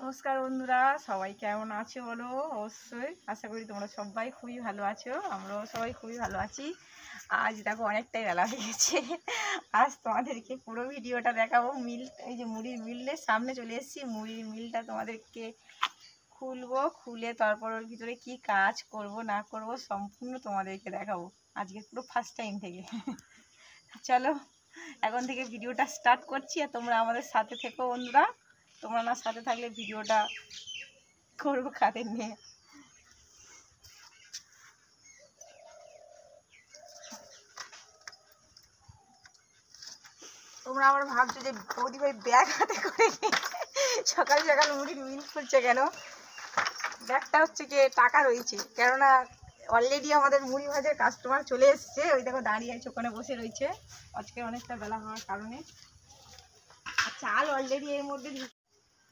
নমস্কার বন্ধুরা, সবাই কেমন আছো বলো? অবশ্যই আশা করি তোমরা সবাই খুবই ভালো আছো। আমরাও সবাই খুবই ভালো আছি। আজ দেখো অনেকটাই বেলা হয়ে গেছে। আজ তোমাদেরকে পুরো ভিডিওটা দেখাবো। এই যে মুড়ির মিলের সামনে চলে এসেছি। মুড়ির মিলটা তোমাদেরকে খুলবো, খুলে তারপর ওর ভিতরে কি কাজ করব না করব সম্পূর্ণ তোমাদেরকে দেখাবো আজকে পুরো ফার্স্ট টাইম থেকে। চলো এখন থেকে ভিডিওটা স্টার্ট করছি, আর তোমরা আমাদের সাথে থেকো বন্ধুরা। তোমরা না সাথে থাকলে ভিডিওটা করবো কাদের নিয়ে। তোমরা আমার ভাবছো যে বৌদি ভাই ব্যাগ হাতে করে সকাল সকাল মুড়ির মিল খুলছে কেন? ব্যাগটা হচ্ছে কি টাকা রয়েছে, কেননা অলরেডি আমাদের মুড়ি ভাজের কাস্টমার চলে এসছে। ওই দেখো দাঁড়িয়ে আছে, ওখানে বসে রয়েছে। আজকে অনেকটা বেলা হওয়ার কারণে চাল অলরেডি এর মধ্যে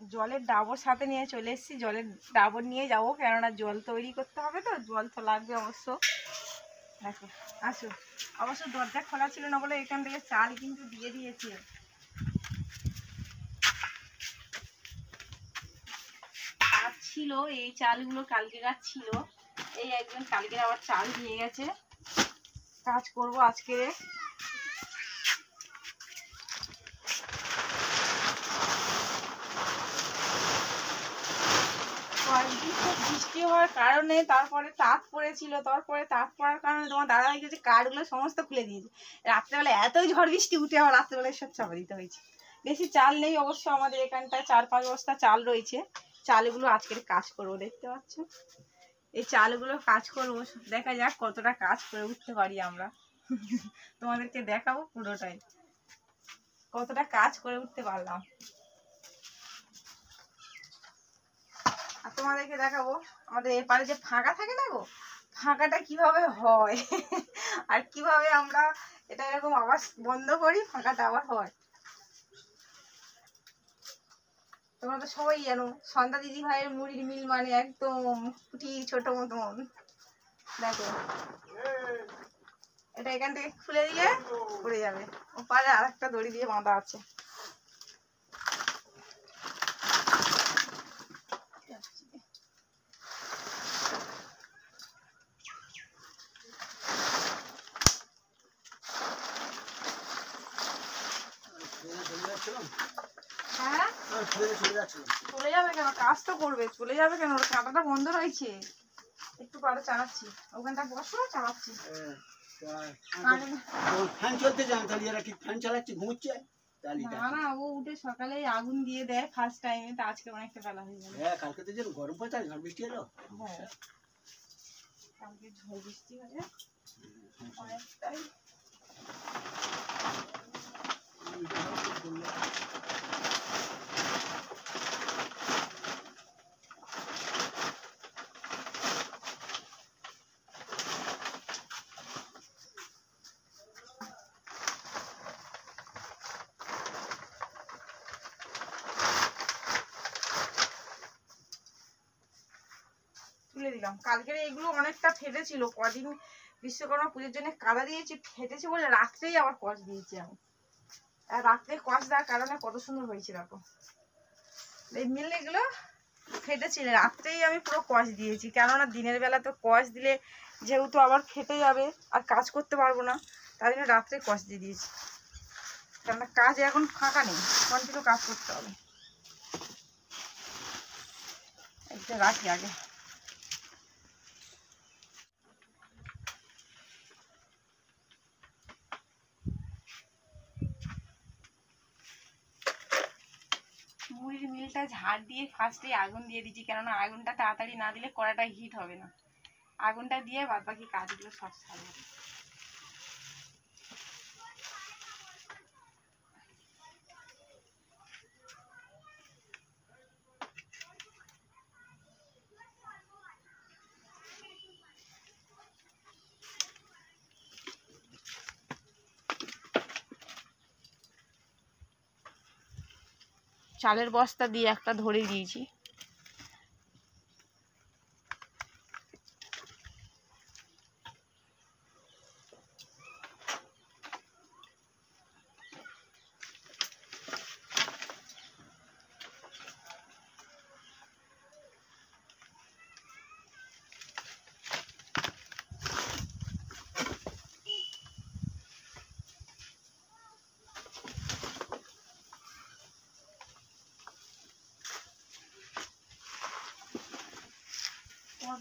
জলের ডাবর সাথে নিয়ে চলে এসেছি। জলের ডাবর নিয়ে যাবো, কেননা জল তৈরি করতে হবে, তো জল তো লাগবে অবশ্য। দেখো আসো, অবশ্য দরজা খোলা ছিল না বলে এখান থেকে চাল কিন্তু দিয়ে দিয়েছে। কাজ ছিল, এই চালগুলো কালকে কাজ ছিল। এই একজন কালকে আবার চাল দিয়ে গেছে। কাজ করব আজকে। কয়েকদিন খুব বৃষ্টি হওয়ার কারণে তারপরে তাপ পড়েছিল, তারপরে তাপ পড়ার কারণে তোমার দাদা ভাই যে কাঠগুলো সমস্ত খুলে দিয়েছে। রাত্রেবেলা এতই ঝড় বৃষ্টি উঠে আবার রাত্রেবেলায় সব চাপা দিতে হয়েছে। বেশি চাল নেই অবশ্য, আমাদের এখানটায় 4-5 বস্তা চাল রয়েছে। চালগুলো আজকের কাজ করবো, দেখতে পাচ্ছ। এই চালগুলো কাজ করবো, দেখা যাক কতটা কাজ করে উঠতে পারি আমরা। তোমাদেরকে দেখাবো পুরোটাই কতটা কাজ করে উঠতে পারলাম। আর তোমাদেরকে দেখাবো আমাদের এপারে যে ফাঁকা থাকে না গো, ফাঁকাটা কিভাবে হয় আর কিভাবে আমরা এটা এরকম আবার বন্ধ করি, ফাঁকাটা আবার হয়। তোমরা তো সবাই জানো সন্ধ্যা দিদি ভাইয়ের মুড়ির মিল মানে একদম কুটি ছোট মতন। দেখো এটা এখান থেকে খুলে দিলে পড়ে যাবে। ওপারে আর একটা দড়ি দিয়ে বাঁধা আছে। হ্যাঁ চলে যাবে কেন? কাজ তো করবে, চলে যাবে কেন? ওর কাঁটাটা বন্ধ রয়েছে, একটু পরে চালাচ্ছি। ওখানটা বসো, চালাচ্ছি। ফ্যান চলতে যান তাহলে এরা কি ফ্যান চালাচ্ছে, ঘুমোচ্ছে? না না, ও উঠে সকালে আগুন দিয়ে দেয় ফার্স্ট টাইমে, তো আজকে অনেকটা বেলা হয়ে গেল। হ্যাঁ কালকে তো যেন গরম পড়ে, ঝড় বৃষ্টি এলো। হ্যাঁ কালকে ঝড় বৃষ্টি হয়ে অনেকটাই। তুলে দিলাম। কালকের এগুলো অনেকটা ফেটেছিল, কদিন বিশ্বকর্মা পুজোর জন্য কাদা দিয়েছি, ফেটেছে বলে রাত্রেই আবার কষ দিয়েছি আমি। আর রাত্রে কষ দেওয়ার কারণে কত সুন্দর হয়েছে দেখো। এই মিলে এগুলো ফেটেছিল, রাত্রেই আমি পুরো কষ দিয়েছি, কেননা দিনের বেলা তো কষ দিলে যেহেতু আবার ফেটে যাবে আর কাজ করতে পারবো না, তাই জন্য রাত্রে কষ দিয়ে দিয়েছি। কেননা কাজ এখন ফাঁকা নেই, কন্টিনিউ কাজ করতে হবে। একটা রাখি আগে। মুড়ির মিলটা ঝাড় দিয়ে ফার্স্টে আগুন দিয়ে দিচ্ছি, কেননা আগুনটা তাড়াতাড়ি না দিলে কড়াটা হিট হবে না। আগুনটা দিয়ে বাদ বাকি কাজগুলো সব সারবো। চালের বস্তা দিয়ে একটা ধরে দিয়েছি।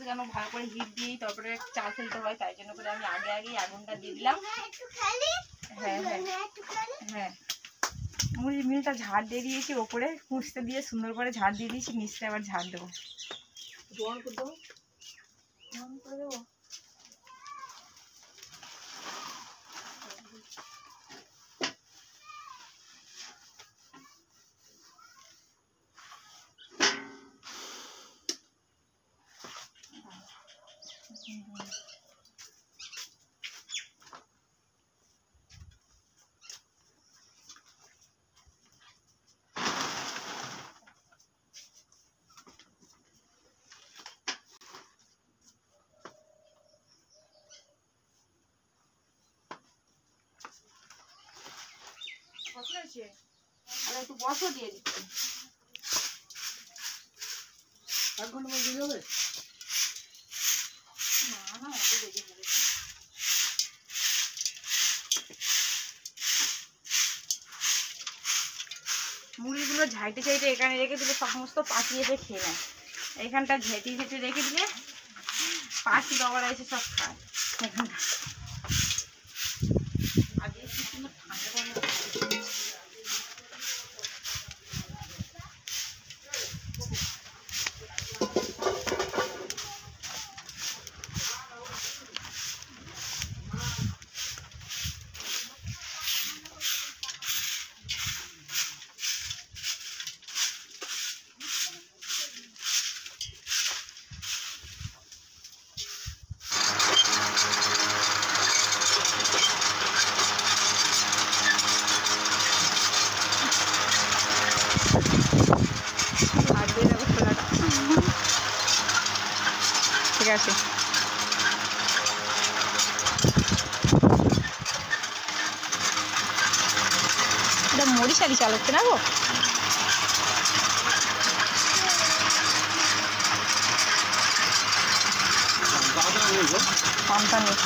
যেন ভালো করে হিট দিয়েই তারপরে চাল ফেলতে হয়, তাই জন্য করে আমি আগে আগেই আগুনটা দিয়ে দিলাম। হ্যাঁ হ্যাঁ হ্যাঁ, মুড়ির মিলটা ঝাড় দিয়ে দিয়েছি, ওপরে কুঁচতে দিয়ে সুন্দর করে ঝাড় দিয়ে দিয়েছি, নিচটা আবার ঝাড় দেবো। জোয়ান করে দেবো, করে দেবো। আর একটু বসো দিয়ে দিচ্ছি। 1 ঘন্টা মধ্যে দিয়ে যাবে। না না, অত বেশি হবে। মুড়িগুলো ঝাইটে ঝাইটে এখানে রেখে দিলে সমস্ত পাখি এসে খেয়ে নেয়। এখানটা ঝেঁটে ঝেঁটে রেখে দিলে পাখি বাবারা এসে সব খায় এখানটা। আগে কি সুন্দর ঠান্ডা আর দিয়ে দেবো ছোলাটা। ঠিক আছে, এটা মরিশালি চাল হচ্ছে না গো। পান্তা নেই।